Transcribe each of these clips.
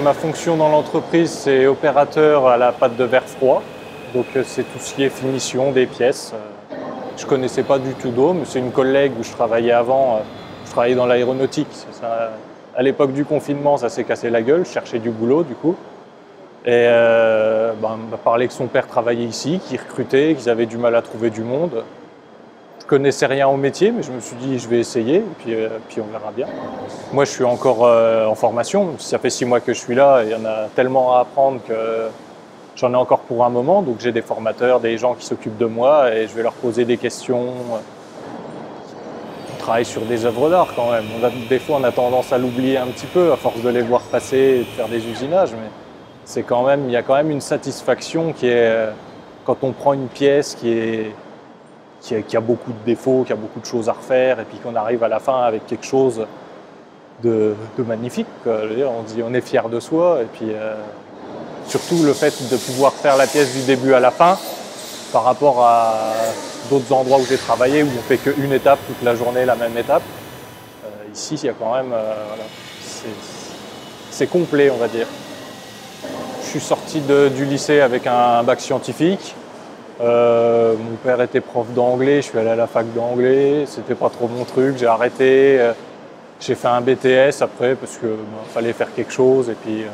Ma fonction dans l'entreprise, c'est opérateur à la pâte de verre froid. Donc c'est tout ce qui est finition des pièces. Je ne connaissais pas du tout Dôme. C'est une collègue où je travaillais avant. Je travaillais dans l'aéronautique. À l'époque du confinement, ça s'est cassé la gueule. Je cherchais du boulot du coup. Et elle m'a parlé que son père travaillait ici, qu'il recrutait, qu'ils avaient du mal à trouver du monde. Je connaissais rien au métier, mais je me suis dit je vais essayer et puis on verra bien. Moi je suis encore en formation, ça fait 6 mois que je suis là et il y en a tellement à apprendre que j'en ai encore pour un moment. Donc j'ai des formateurs, des gens qui s'occupent de moi et je vais leur poser des questions. On travaille sur des œuvres d'art quand même. Des fois on a tendance à l'oublier un petit peu à force de les voir passer et de faire des usinages, mais il y a quand même une satisfaction qui est quand on prend une pièce qui a beaucoup de défauts, qui a beaucoup de choses à refaire, et puis qu'on arrive à la fin avec quelque chose de magnifique. Je veux dire, on est fier de soi, et puis surtout le fait de pouvoir faire la pièce du début à la fin, par rapport à d'autres endroits où j'ai travaillé, où on fait qu'une étape toute la journée, la même étape. Ici, il y a quand même, voilà, c'est complet, on va dire. Je suis sorti du lycée avec un bac scientifique. Mon père était prof d'anglais, je suis allé à la fac d'anglais, c'était pas trop mon truc, j'ai arrêté. J'ai fait un BTS après parce qu'il fallait faire quelque chose. Et puis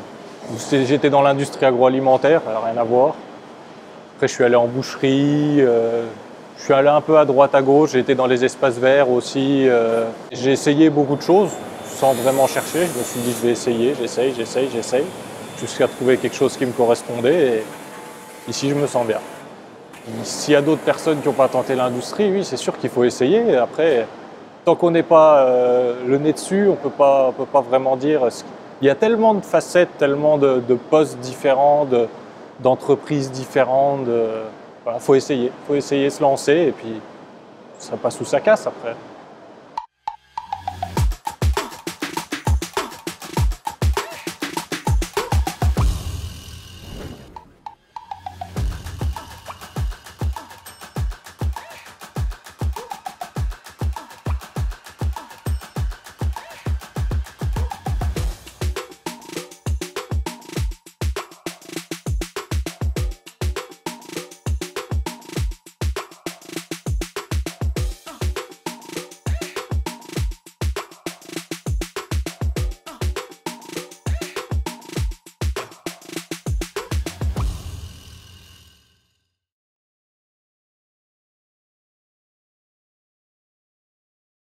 j'étais dans l'industrie agroalimentaire, rien à voir. Après je suis allé en boucherie, je suis allé un peu à droite à gauche, j'ai été dans les espaces verts aussi. J'ai essayé beaucoup de choses sans vraiment chercher, je me suis dit je vais essayer, j'essaye, jusqu'à trouver quelque chose qui me correspondait et ici je me sens bien. S'il y a d'autres personnes qui n'ont pas tenté l'industrie, oui, c'est sûr qu'il faut essayer. Et après, tant qu'on n'est pas le nez dessus, on peut pas vraiment dire. Il y a tellement de facettes, tellement de postes différents, d'entreprises différentes. Voilà, faut essayer, se lancer et puis ça passe ou ça casse après.